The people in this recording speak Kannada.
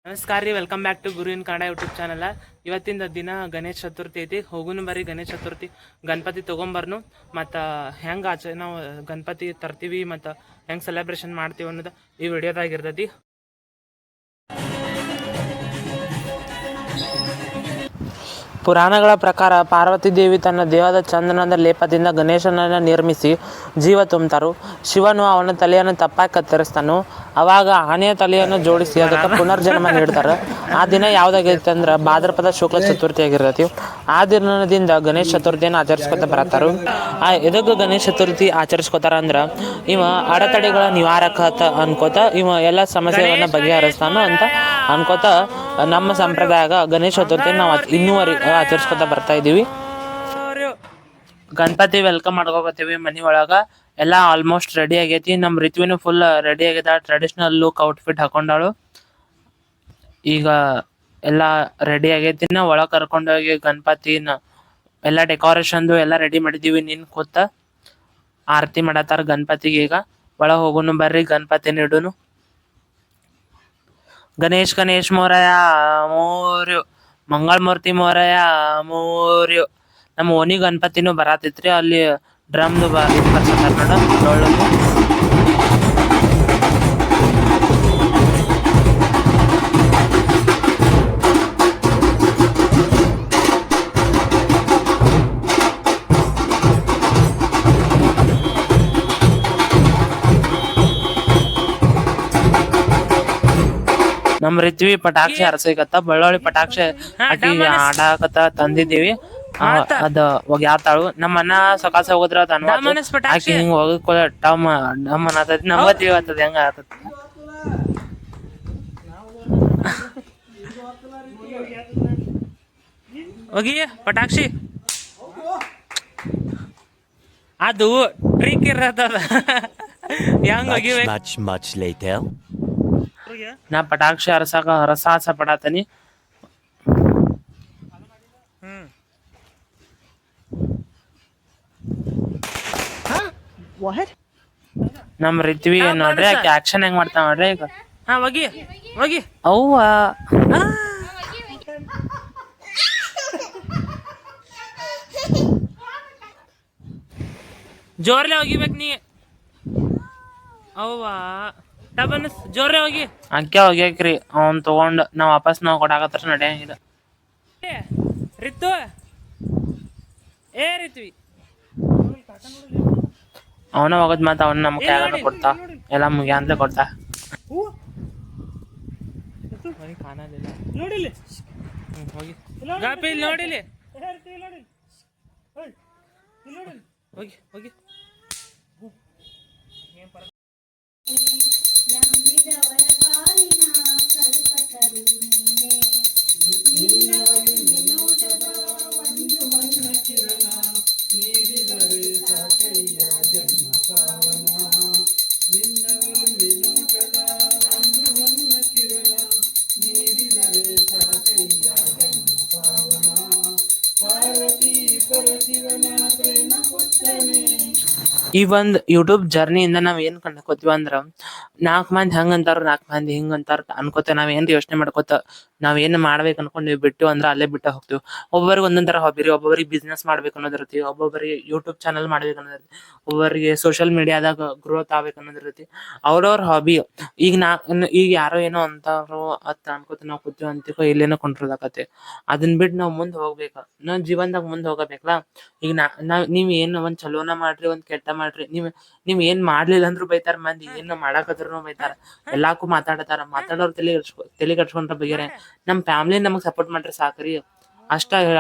ನಮಸ್ಕಾರ ರೀ, welcome back to Guru in Kannada YouTube channel. ಇವತ್ತಿನ ದಿನ ಗಣೇಶ ಚತುರ್ಥಿ ಐತಿ. ಹೋಗುನು ಬರ್ರಿ ಗಣೇಶ ಚತುರ್ಥಿ ಗಣಪತಿ ತೊಗೊಂಬರ್ನು ಮತ್ತು ಹೆಂಗೆ ನಾವು ಗಣಪತಿ ತರ್ತೀವಿ ಮತ್ತು ಹೆಂಗೆ ಸೆಲೆಬ್ರೇಷನ್ ಮಾಡ್ತೀವಿ ಅನ್ನೋದು ಈ ವಿಡಿಯೋದಾಗಿರ್ತೈತಿ. ಪುರಾಣಗಳ ಪ್ರಕಾರ ಪಾರ್ವತಿ ದೇವಿ ತನ್ನ ದೇಹದ ಚಂದನದ ಲೇಪದಿಂದ ಗಣೇಶನನ್ನು ನಿರ್ಮಿಸಿ ಜೀವ ತುಂಬುತ್ತಾರು. ಶಿವನು ಅವನ ತಲೆಯನ್ನು ತಪ್ಪಾಗಿ ಕತ್ತರಿಸ್ತಾನು. ಅವಾಗ ಆನೆಯ ತಲೆಯನ್ನು ಜೋಡಿಸಿ ಅದಕ್ಕೆ ಪುನರ್ಜನ್ಮ ನೀಡ್ತಾರೆ. ಆ ದಿನ ಯಾವುದಾಗೈತೆ ಅಂದ್ರೆ ಭಾದ್ರಪದ ಶುಕ್ಲ ಚತುರ್ಥಿ ಆಗಿರ್ತೈತಿ. ಆ ದಿನದಿಂದ ಗಣೇಶ ಚತುರ್ಥಿಯನ್ನು ಆಚರಿಸ್ಕೊತ ಬರತ್ತಾರು. ಎದಕ್ಕೆ ಗಣೇಶ ಚತುರ್ಥಿ ಆಚರಿಸ್ಕೊತಾರ ಅಂದ್ರೆ ಇವ ಅಡೆತಡೆಗಳ ನಿವಾರಕ ಅನ್ಕೋತ ಇವ ಎಲ್ಲ ಸಮಸ್ಯೆಗಳನ್ನ ಬಗೆಹರಿಸ್ತಾನು ಅಂತ ಅನ್ಕೋತ ನಮ್ಮ ಸಂಪ್ರದಾಯ ಗಣೇಶ ಚತುರ್ಥಿ ನಾವು ಇನ್ನೂವರೆಗೆ ಆಚರಿಸ್ಕೊತ ಬರ್ತಾ ಇದೀವಿ. ಗಣಪತಿ ವೆಲ್ಕಮ್ ಮಾಡ್ಕೋತೀವಿ ಮನಿ ಒಳಗ. ಎಲ್ಲ ಆಲ್ಮೋಸ್ಟ್ ರೆಡಿ ಆಗೈತಿ. ನಮ್ಮ ರಿತ್ವಿನೂ ಫುಲ್ ರೆಡಿ ಆಗೈತ. ಟ್ರೆಡಿಷನಲ್ ಲುಕ್ ಔಟ್ಫಿಟ್ ಹಾಕೊಂಡಾಳು. ಈಗ ಎಲ್ಲ ರೆಡಿ ಆಗೈತಿ. ನಾ ಒಳಗೆ ಕರ್ಕೊಂಡೋಗಿ ಗಣಪತಿನ ಎಲ್ಲ ಡೆಕೋರೇಷನ್ದು ಎಲ್ಲ ರೆಡಿ ಮಾಡಿದೀವಿ. ನಿನ್ ಕೂತ ಆರತಿ ಮಾಡತ್ತಾರ ಗಣಪತಿಗೆ. ಈಗ ಒಳಗೆ ಹೋಗುನು ಬರ್ರಿ, ಗಣಪತಿನ ಇಡುನು. ಗಣೇಶ್ ಗಣೇಶ್ ಮೋರಯ ಮೋರ್ಯು, ಮಂಗಳಮೂರ್ತಿ ಮೋರಯ ಮೋರ್ಯು. ನಮ್ಮ ಓಣಿ ಗಣಪತಿನೂ ಬರತೈತ್ರಿ. ಅಲ್ಲಿ ಡ್ರಮ್ದು ಬರ್ಸತ್ತಾರ ನೋಡ. ನಮ್ ರಿತ್ವಿ ಪಟಾಕ್ಷಿ ಹರಸಕತ್ತ. ಬಳ್ಳೊಳ್ಳಿ ಪಟಾಕ್ಷಿ ಅಟಿ ಆಡಾಕತ್ತ ತಂದಿದ್ದೀವಿ. ಅದ ಒಗ್ಯಾತಾಳು. ನಮ್ಮ ಅಣ್ಣ ಸಕಾಸ ಹೋದ್ರ ಆಕಿ ಹಿಂಗ ಹೋಗಕ್ ಟಮ್ ಡಮ್ ಅನ್ನತೈತಿ. ನಮ್ಗ ತಿಳಿಯತ್ತದ ಹೆಂಗ ಆತದ. ಹೋಗಿ ಪಟಾಕ್ಷಿ ಅದು ಟ್ರಿಕ್ ಇರತ್ತದ. ಹೆಂಗ ಹೋಗಿಬೇಕು. ನಾ ಪಟಾಕ್ಷಿ ಹರಸಾಸ ಪಡಾತನಿ. ನಮ್ ರಿತ್ವಿ ನೋಡ್ರಿ ಆಕೆ ಆಕ್ಷನ್ ಹೆಂಗ್ ಮಾಡ್ತಾವ ನೋಡ್ರಿ. ಈಗ ಹೋಗಿ ಹೋಗಿ ಅವ್ವ ಜೋರ್ಲೆ ಹೋಗಿಬೇಕು ನೀ. ಅವ್ವ ಟಬನ್ ಜೋರ್ಲೆ ಹೋಗಿ. ಅಕ್ಕೆ ಹೋಗ್ಯಾಕ್ರಿ ಅವ್ನ್ ತಗೊಂಡ್ ನಾವ್ ವಾಪಸ್ ನಾವ್ ಕೊಡಾಕತ್ರ ನಡೆಯಂಗಿಲ್ಲ. ರಿತ್ತು ಏ ರಿತ್ವಿ ಅವನ ಹೋಗದ್ ಮತ್ತ ಅವನ ನಮ್ ಕೈಯಾಗ ಕೊಡ್ತಾ ಎಲ್ಲ ಮುಗಿಯ ಅಂತ ಕೊಡ್ತಾ. ನೋಡಿಲಿ ಹೋಗಿ ಗಾಪಿ ನೋಡಿಲಿ ಹೋಗಿ ಹೋಗಿ. ಈ ಒಂದು ಯೂಟ್ಯೂಬ್ ಜರ್ನಿಯಿಂದ ನಾವ್ ಏನ್ ಕಂಡ್ಕೋತೀವಿ ಅಂದ್ರ 4 ಮಂದಿ ಹಂಗ ಅಂತಾರ, 4 ಮಂದಿ ಹಿಂಗ ಅಂತಾರ ಅನ್ಕೋತ ನಾವ್ ಏನ್ ಯೋಚನೆ ಮಾಡ್ಕೋತ ನಾವ್ ಏನ್ ಮಾಡ್ಬೇಕು ಅನ್ಕೊಂಡ್ ಬಿಟ್ಟು ಅಂದ್ರ ಅಲ್ಲೇ ಬಿಟ್ಟ ಹೋಗ್ತಿವಿ. ಒಬ್ಬೊಬ್ಬರಿಗೆ ಒಂದೊಂದ್ ತರ ಹಾಬಿ ರೀ. ಒಬ್ಬೊಬ್ಬರಿಗೆ ಬಿಸ್ನೆಸ್ ಮಾಡ್ಬೇಕು ಅನ್ನೋದಿರತಿ, ಒಬ್ಬೊಬ್ಬರಿಗೆ ಯೂಟ್ಯೂಬ್ ಚಾನಲ್ ಮಾಡ್ಬೇಕು ಅನ್ನೋದಿರತಿ, ಒಬ್ಬೊಬ್ಬರಿಗೆ ಸೋಷಿಯಲ್ ಮೀಡಿಯಾದಾಗ ಗ್ರೋತ್ ಆಗ್ಬೇಕು ಅನ್ನೋದಿರತಿ. ಅವ್ರವ್ರ ಹಾಬಿ. ಈಗ ಯಾರೋ ಏನೋ ಅಂತಾರೋ ಅತ್ ಅನ್ಕೋತ ನಾವ್ ಕೂತೀವಿ ಅಂತಿಕೋ ಇಲ್ಲೇನೋ ಕೊಂಡ್ರದಾಕತಿ. ಅದನ್ ಬಿಟ್ಟು ನಾವ್ ಮುಂದ್ ಹೋಗ್ಬೇಕ. ನಾವ್ ಜೀವನದಾಗ ಮುಂದ್ ಹೋಗಬೇಕಲ್ಲ. ಈಗ ನೀವ್ ಏನ್ ಒಂದ್ ಚಲೋನ ಮಾಡ್ರಿ, ಒಂದ್ ಕೆಟ್ಟ ಮಾಡ್ರಿ, ನೀವ್ ಏನ್ ಮಾಡ್ಲಿಲ್ಲ ಅಂದ್ರು ಬೈತಾರ ಮಂದಿ, ಏನ್ ಮಾಡಾಕತ್ರು ಬೈತಾರ, ಎಲ್ಲಾಕು ಮಾತಾಡತಾರ. ಮಾತಾಡೋರ್ ತಲೆ ಕಟ್ಸ್ಕೊಂಡ್ರ ಬಗೆರೆ. ನಮ್ ಫ್ಯಾಮಿಲಿ ನಮಗ್ ಸಪೋರ್ಟ್ ಮಾಡ್ರಿ ಸಾಕ್ರಿ. ಅಷ್ಟ ಹೇಳ.